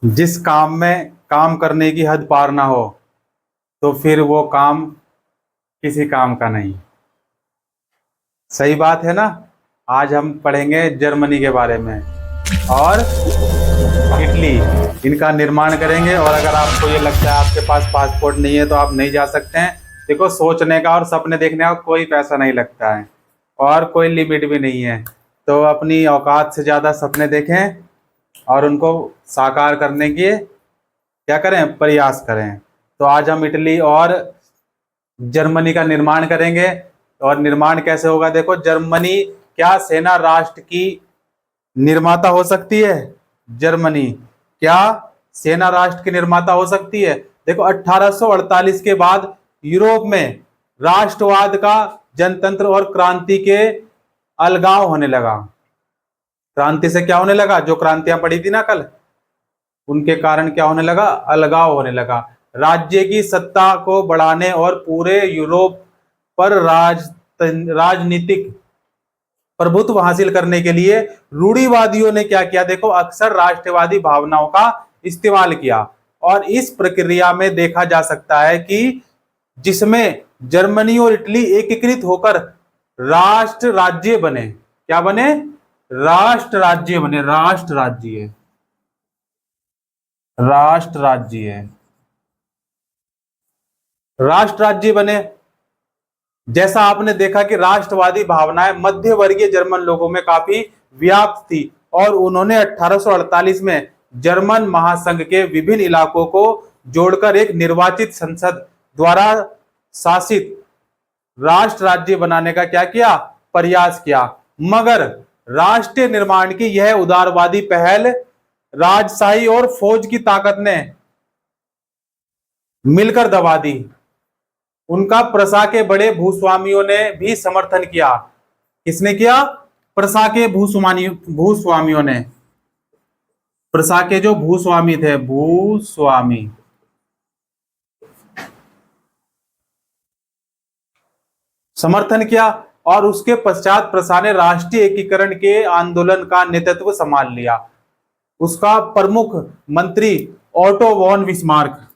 जिस काम में काम करने की हद पार ना हो तो फिर वो काम किसी काम का नहीं। सही बात है ना। आज हम पढ़ेंगे जर्मनी के बारे में और इटली, इनका निर्माण करेंगे। और अगर आपको ये लगता है आपके पास पासपोर्ट नहीं है तो आप नहीं जा सकते हैं, देखो सोचने का और सपने देखने का कोई पैसा नहीं लगता है और कोई लिमिट भी नहीं है। तो अपनी औकात से ज़्यादा सपने देखें और उनको साकार करने के क्या करें, प्रयास करें। तो आज हम इटली और जर्मनी का निर्माण करेंगे। और निर्माण कैसे होगा, देखो जर्मनी क्या सेना राष्ट्र की निर्माता हो सकती है? जर्मनी क्या सेना राष्ट्र की निर्माता हो सकती है? देखो 1848 के बाद यूरोप में राष्ट्रवाद का, जनतंत्र और क्रांति के अलगाव होने लगा। क्रांति से क्या होने लगा, जो क्रांतियां पड़ी थी ना कल, उनके कारण क्या होने लगा, अलगाव होने लगा। राज्य की सत्ता को बढ़ाने और पूरे यूरोप पर राजनीतिक प्रभुत्व हासिल करने के लिए रूढ़िवादियों ने क्या किया, देखो अक्सर राष्ट्रवादी भावनाओं का इस्तेमाल किया। और इस प्रक्रिया में देखा जा सकता है कि जिसमें जर्मनी और इटली एकीकृत होकर राष्ट्र राज्य बने। क्या बने? राष्ट्र राज्य बने। राष्ट्र राज्य, राष्ट्र राज्य, राष्ट्र राज्य बने। जैसा आपने देखा कि राष्ट्रवादी भावनाएं मध्य वर्गीय जर्मन लोगों में काफी व्याप्त थी और उन्होंने 1848 में जर्मन महासंघ के विभिन्न इलाकों को जोड़कर एक निर्वाचित संसद द्वारा शासित राष्ट्र राज्य बनाने का क्या किया, प्रयास किया। मगर राष्ट्र निर्माण की यह उदारवादी पहल राजशाही और फौज की ताकत ने मिलकर दबा दी। उनका प्रसा के बड़े भूस्वामियों ने भी समर्थन किया। किसने किया? प्रसा के भूस्वामियों ने। प्रसा के जो भूस्वामी थे, भूस्वामी, समर्थन किया। और उसके पश्चात प्रसा ने राष्ट्रीय एकीकरण के आंदोलन का नेतृत्व संभाल लिया। उसका प्रमुख मंत्री ऑटो वॉन बिस्मार्क।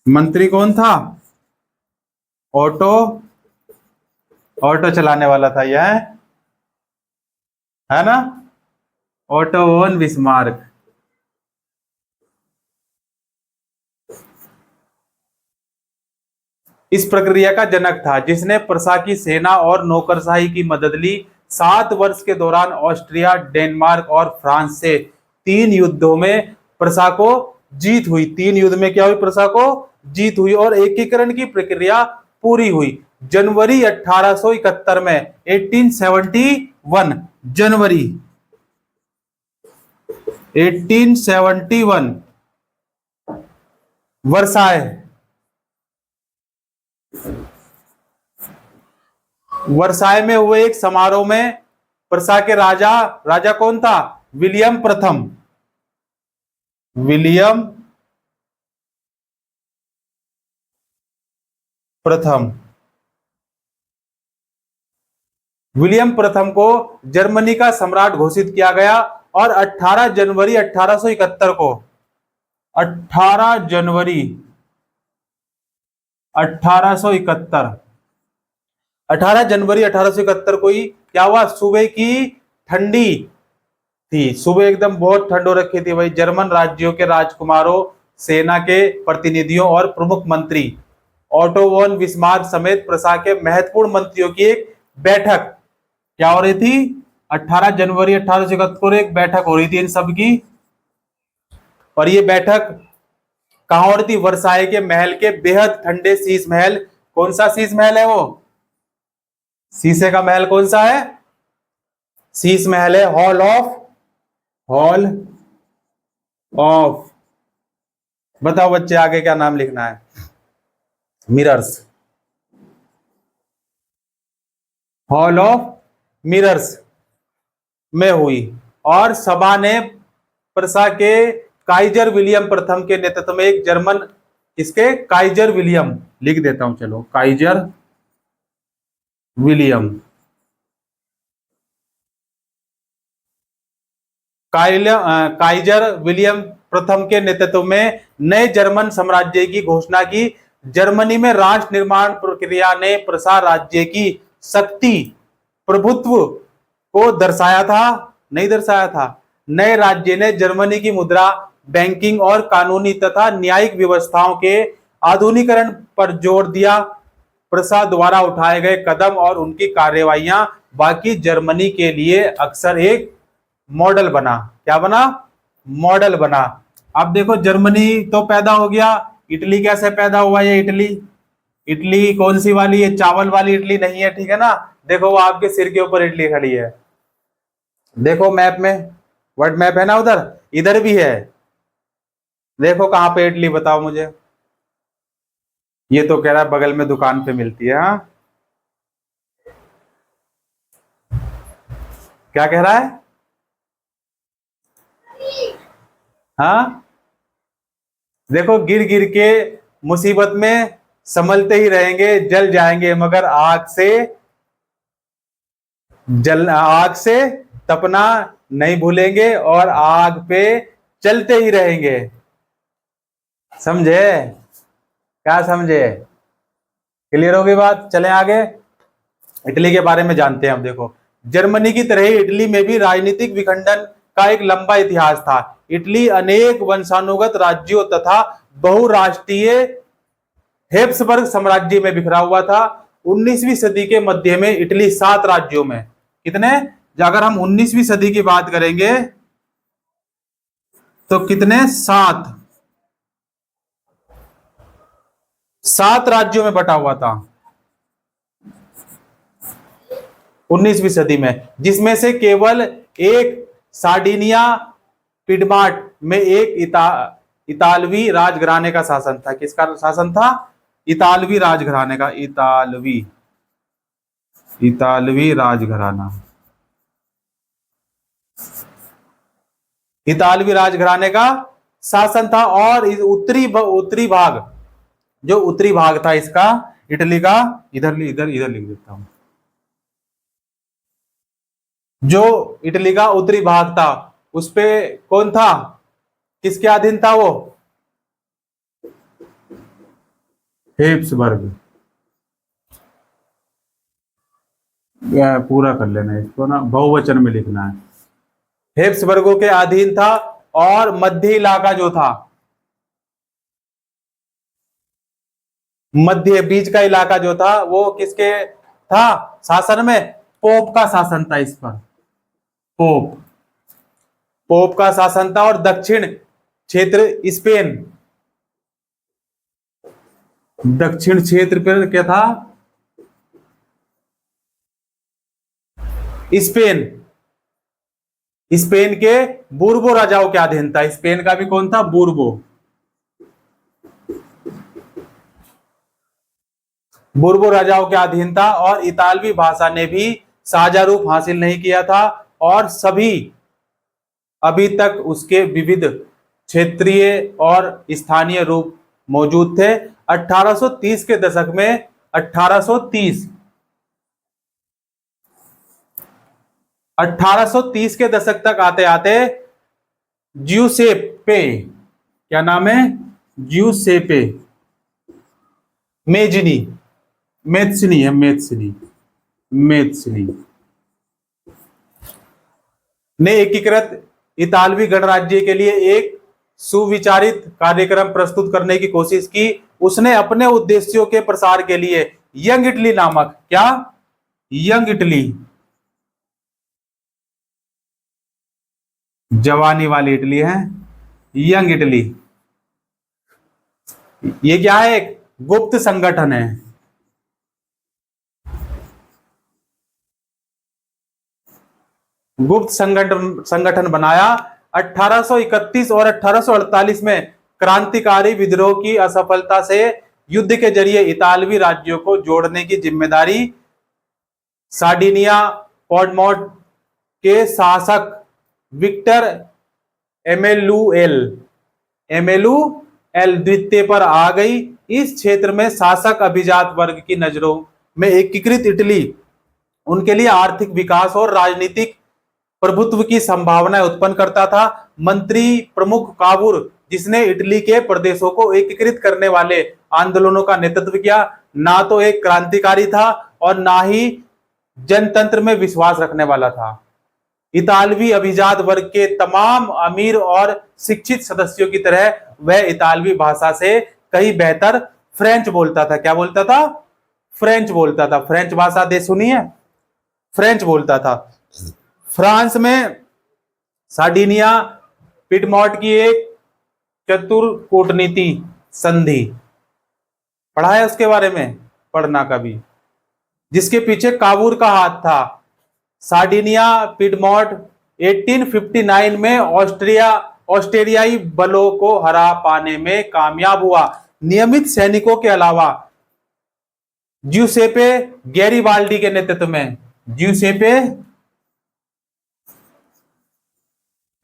मंत्री कौन था? ऑटो, ऑटो चलाने वाला था यह, है ना, ऑटो वॉन बिस्मार्क। इस प्रक्रिया का जनक था जिसने प्रसा की सेना और नौकरशाही की मदद ली। 7 वर्ष के दौरान ऑस्ट्रिया, डेनमार्क और फ्रांस से 3 युद्धों में प्रसा को जीत हुई। 3 युद्ध में क्या हुई, प्रसा को जीत हुई और एकीकरण की प्रक्रिया पूरी हुई। जनवरी 1871 में 1871, जनवरी 1871 वर्साय, वर्साय में हुए एक समारोह में प्रसा के राजा, राजा कौन था? विलियम प्रथम, विलियम प्रथम, विलियम प्रथम को जर्मनी का सम्राट घोषित किया गया। और 18 जनवरी 1871 को, 18 जनवरी 1871, 18 जनवरी 1871 को ही क्या हुआ, सुबह की ठंडी थी, सुबह एकदम बहुत ठंड हो रखी थी। वही जर्मन राज्यों के राजकुमारों, सेना के प्रतिनिधियों और प्रमुख मंत्री ऑटो वॉन बिस्मार्क समेत प्रसा के महत्वपूर्ण मंत्रियों की एक बैठक क्या हो रही थी? 18 जनवरी 1871 को एक बैठक हो रही थी इन सब की। और ये बैठक कहां हो रही थी? वर्साय के महल के बेहद ठंडे शीश महल। कौन सा शीश महल है वो? शीशे का महल कौन सा है? शीश महल है। हॉल ऑफ, बताओ बच्चे आगे क्या नाम लिखना है? मिरर्स, हॉल ऑफ मिरर्स में हुई। और सभा ने प्रसा के काइजर विलियम प्रथम के नेतृत्व में एक जर्मन, इसके काइजर विलियम लिख देता हूं, चलो काइजर विलियम, काइजर विलियम प्रथम के नेतृत्व में नए जर्मन साम्राज्य की घोषणा की। जर्मनी में राष्ट्र निर्माण प्रक्रिया ने प्रसार राज्य की शक्ति प्रभुत्व को दर्शाया था, नहीं दर्शाया था। नए राज्य ने जर्मनी की मुद्रा, बैंकिंग और कानूनी तथा न्यायिक व्यवस्थाओं के आधुनिकीकरण पर जोर दिया। प्रसाद द्वारा उठाए गए कदम और उनकी कार्रवाइयां बाकी जर्मनी के लिए अक्सर एक मॉडल बना। क्या बना? मॉडल बना। अब देखो जर्मनी तो पैदा हो गया, इटली कैसे पैदा हुआ? ये इटली, इटली कौन सी वाली? ये चावल वाली इटली नहीं है, ठीक है ना। देखो वो आपके सिर के ऊपर इटली खड़ी है, देखो मैप में, वर्ल्ड मैप है ना उधर, इधर भी है। देखो कहां पे इटली, बताओ मुझे। ये तो कह रहा है बगल में दुकान पे मिलती है। हाँ, क्या कह रहा है? हाँ, देखो गिर गिर के मुसीबत में संभलते ही रहेंगे, जल जाएंगे मगर आग से तपना नहीं भूलेंगे और आग पे चलते ही रहेंगे। समझे? क्या समझे? क्लियर होगी बात? चलें आगे, इटली के बारे में जानते हैं। अब देखो जर्मनी की तरह ही इटली में भी राजनीतिक विखंडन का एक लंबा इतिहास था। इटली अनेक वंशानुगत राज्यों तथा बहुराष्ट्रीय हेब्सबर्ग साम्राज्य में बिखरा हुआ था। 19वीं सदी के मध्य में इटली 7 राज्यों में, कितने? अगर हम 19वीं सदी की बात करेंगे तो कितने? 7 राज्यों में बटा हुआ था 19वीं सदी में, जिसमें से केवल एक सार्डिनिया पिडमाट में एक इतालवी राजघराने का शासन था। किसका शासन था? इतालवी राजघराने का। इतालवी राजघराना, इतालवी राजघराने का शासन था। और उत्तरी भाग, जो उत्तरी भाग था इसका, इटली का, इधर लिख देता हूं, जो इटली का उत्तरी भाग था उस पे कौन था? किसके अधीन था वो? हेब्सबर्ग। पूरा कर लेना इसको ना, बहुवचन में लिखना है। हेब्सबर्गों के अधीन था। और मध्य इलाका जो था, मध्य बीच का इलाका जो था वो किसके था शासन में? पोप का शासन था इस पर। पोप का शासन था। और दक्षिण क्षेत्र स्पेन, दक्षिण क्षेत्र पर क्या था? स्पेन के बूर्बो राजाओं के अधीन था। स्पेन का भी कौन था? बूर्बो राजाओं के अधीन था। और इतालवी भाषा ने भी साझा रूप हासिल नहीं किया था और अभी तक उसके विविध क्षेत्रीय और स्थानीय रूप मौजूद थे। 1830 के दशक में 1830 के दशक तक आते आते ज्यूसेप्पे, क्या नाम है? ज्यूसेप्पे मेत्सिनी ने एकीकृत इतालवी गणराज्य के लिए एक सुविचारित कार्यक्रम प्रस्तुत करने की कोशिश की। उसने अपने उद्देश्यों के प्रसार के लिए यंग इटली नामक, क्या? यंग इटली, जवानी वाली इटली है, यंग इटली। ये क्या है? एक गुप्त संगठन है। गुप्त संगठन बनाया। 1831 और 1848 में क्रांतिकारी विद्रोह की असफलता से युद्ध के जरिए इतालवी राज्यों को जोड़ने की जिम्मेदारी सार्डिनिया पॉडमोट के शासक विक्टर एमेलुएल द्वितीय पर आ गई। इस क्षेत्र में शासक अभिजात वर्ग की नजरों में एकीकृत इटली उनके लिए आर्थिक विकास और राजनीतिक प्रभुत्व की संभावनाएं उत्पन्न करता था। मंत्री प्रमुख कावूर, जिसने इटली के प्रदेशों को एकीकृत करने वाले आंदोलनों का नेतृत्व किया, ना तो एक क्रांतिकारी था और ना ही जनतंत्र में विश्वास रखने वाला था। इतालवी अभिजात वर्ग के तमाम अमीर और शिक्षित सदस्यों की तरह वह इतालवी भाषा से कहीं बेहतर फ्रेंच बोलता था। क्या बोलता था? फ्रेंच बोलता था। फ्रेंच भाषा दे सुनी है? फ्रेंच बोलता था। फ्रांस में सार्डिनिया पिडमॉन्ट की एक चतुर कूटनीति संधि पढ़ा है उसके बारे में? पढ़ना कभी, जिसके पीछे कावूर का हाथ था। सार्डिनिया पिडमॉन्ट 1859 में ऑस्ट्रेलियाई बलों को हरा पाने में कामयाब हुआ। नियमित सैनिकों के अलावा ज्यूसेपे गैरिबाल्डी के नेतृत्व में, ज्यूसेपे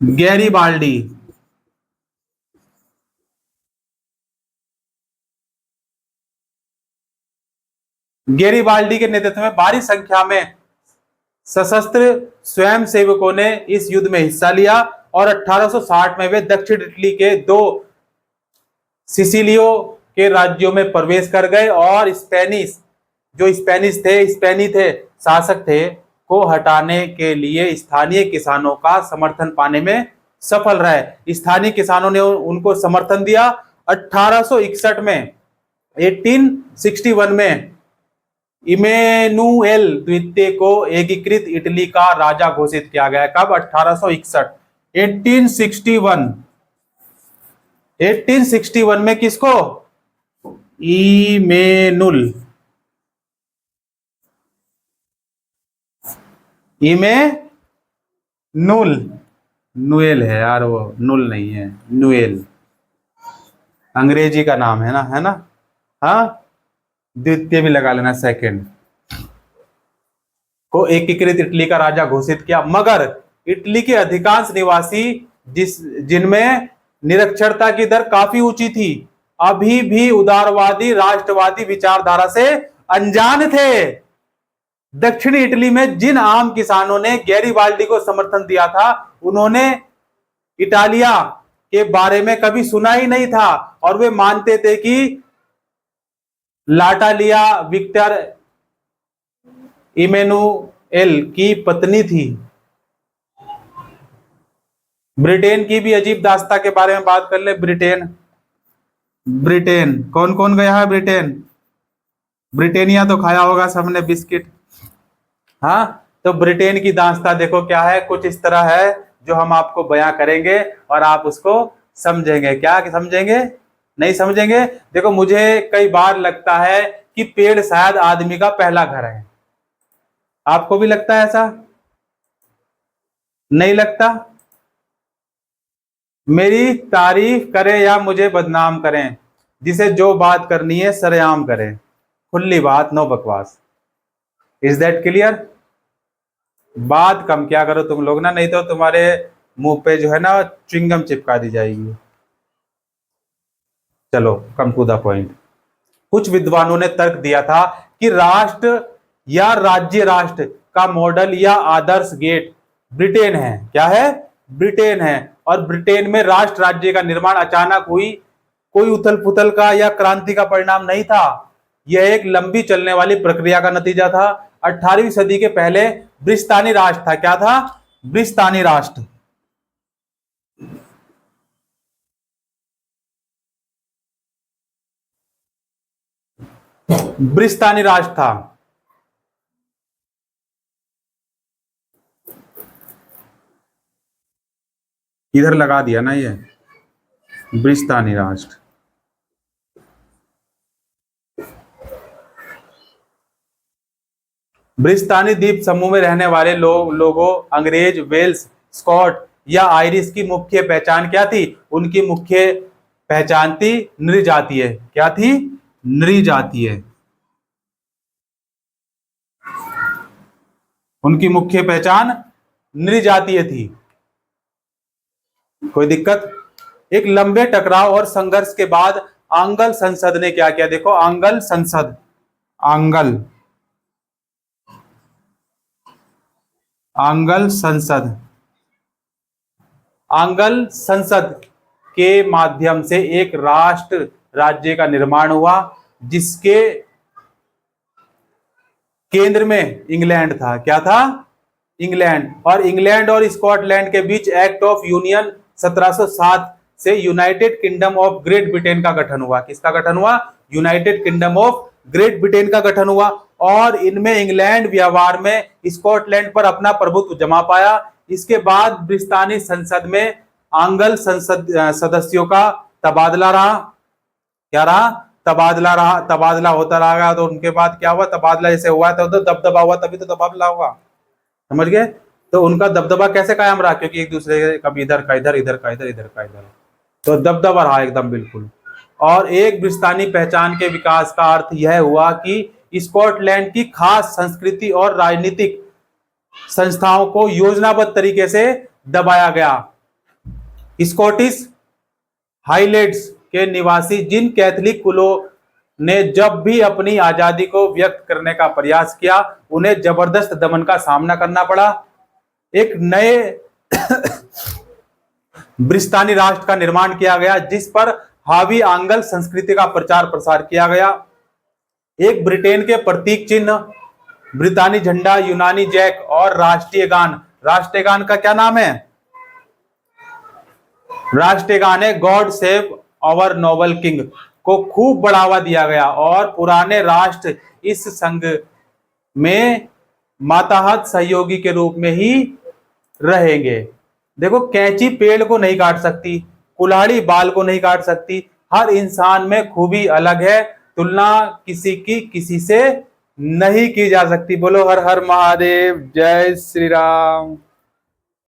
गैरिबाल्डी के नेतृत्व में भारी संख्या में सशस्त्र स्वयंसेवकों ने इस युद्ध में हिस्सा लिया और 1860 में वे दक्षिण इटली के दो सिसिलियो के राज्यों में प्रवेश कर गए और स्पेनी थे शासक थे को हटाने के लिए स्थानीय किसानों का समर्थन पाने में सफल रहे। स्थानीय किसानों ने उनको समर्थन दिया। 1861 में 1861 में इमैनुएल द्वितीय को एकीकृत इटली का राजा घोषित किया गया। कब? 1861। 1861 में किसको? नुएल है यार, वो नुल नहीं है, नुएल अंग्रेजी का नाम है ना? हाँ, द्वितीय भी लगा लेना, सेकंड को एकीकृत इटली का राजा घोषित किया। मगर इटली के अधिकांश निवासी जिनमें निरक्षरता की दर काफी ऊंची थी, अभी भी उदारवादी राष्ट्रवादी विचारधारा से अनजान थे। दक्षिणी इटली में जिन आम किसानों ने गैरिबाल्डी को समर्थन दिया था, उन्होंने इटालिया के बारे में कभी सुना ही नहीं था और वे मानते थे कि लाटालिया विक्टर इमैनुएल की पत्नी थी। ब्रिटेन की भी अजीब दास्ता के बारे में बात कर ले। ब्रिटेन कौन कौन गया है? ब्रिटेनिया तो खाया होगा सबने, बिस्किट। हाँ, तो ब्रिटेन की दास्ता देखो क्या है, कुछ इस तरह है जो हम आपको बयां करेंगे और आप उसको समझेंगे। क्या समझेंगे? नहीं समझेंगे? देखो, मुझे कई बार लगता है कि पेड़ शायद आदमी का पहला घर है। आपको भी लगता है ऐसा? नहीं लगता? मेरी तारीफ करें या मुझे बदनाम करें, जिसे जो बात करनी है सरेआम करें, खुली बात, नो बकवास। Is that clear? बात कम क्या करो तुम लोग ना, नहीं तो तुम्हारे मुंह पे जो है ना च्युइंगम चिपका दी जाएगी। चलो, कम टू द पॉइंट। कुछ विद्वानों ने तर्क दिया था कि राष्ट्र या राज्य राष्ट्र का मॉडल या आदर्श गेट ब्रिटेन है। क्या है? ब्रिटेन है। और ब्रिटेन में राष्ट्र राज्य का निर्माण अचानक हुई कोई उथल पुथल का या क्रांति का परिणाम नहीं था। यह एक लंबी चलने वाली प्रक्रिया का नतीजा था। 18वीं सदी के पहले ब्रिस्तानी राष्ट्र था। क्या था? ब्रिस्तानी राष्ट्र। ब्रिस्तानी राष्ट्र था। इधर लगा दिया ना ये, ब्रिस्तानी राष्ट्र। ब्रिस्तानी द्वीप समूह में रहने वाले लोगों अंग्रेज, वेल्स, स्कॉट या आयरिश की मुख्य पहचान क्या थी? उनकी मुख्य पहचान थी नृजातीय। क्या थी? नृजातीय। उनकी मुख्य पहचान नृजातीय थी। कोई दिक्कत? एक लंबे टकराव और संघर्ष के बाद आंगल संसद ने क्या किया? देखो, आंगल संसद, आंगल संसद आंग्ल संसद के माध्यम से एक राष्ट्र राज्य का निर्माण हुआ, जिसके केंद्र में इंग्लैंड था। क्या था? इंग्लैंड। और इंग्लैंड और स्कॉटलैंड के बीच एक्ट ऑफ यूनियन 1707 से United kingdom of great Britain का गठन हुआ। किसका गठन हुआ? United kingdom of great Britain का गठन हुआ। और इनमें इंग्लैंड व्यवहार में स्कॉटलैंड पर अपना प्रभुत्व जमा पाया। इसके बाद ब्रितानी संसद में आंग्ल संसद सदस्यों का तबादला रहा। क्या रहा? तबादला रहा। तबादला होता रहा। तो उनके बाद क्या हुआ? तबादला जैसे हुआ तो दबदबा हुआ, तभी तो तबादला हुआ। समझ गए? तो उनका दबदबा कैसे कायम रहा? क्योंकि एक दूसरे कभी इधर का इधर, इधर का इधर, इधर का इधर, तो दबदबा रहा एकदम बिल्कुल। और एक ब्रितानी पहचान के विकास का अर्थ यह हुआ कि स्कॉटलैंड की खास संस्कृति और राजनीतिक संस्थाओं को योजनाबद्ध तरीके से दबाया गया। स्कॉटिश हाईलैंड्स के निवासी जिन कैथोलिक कुलों ने जब भी अपनी आजादी को व्यक्त करने का प्रयास किया, उन्हें जबरदस्त दमन का सामना करना पड़ा। एक नए ब्रितानी राष्ट्र का निर्माण किया गया, जिस पर हावी आंग्ल संस्कृति का प्रचार प्रसार किया गया। एक ब्रिटेन के प्रतीक चिन्ह, ब्रितानी झंडा, यूनानी जैक और राष्ट्रीय गान। राष्ट्रीय गान का क्या नाम है? राष्ट्रीय गान है God save our noble king को खूब बढ़ावा दिया गया। और पुराने राष्ट्र इस संघ में माताहत सहयोगी के रूप में ही रहेंगे। देखो, कैंची पेड़ को नहीं काट सकती, कुल्हाड़ी बाल को नहीं काट सकती। हर इंसान में खूबी अलग है, तुलना किसी की किसी से नहीं की जा सकती। बोलो हर हर महादेव, जय श्री राम।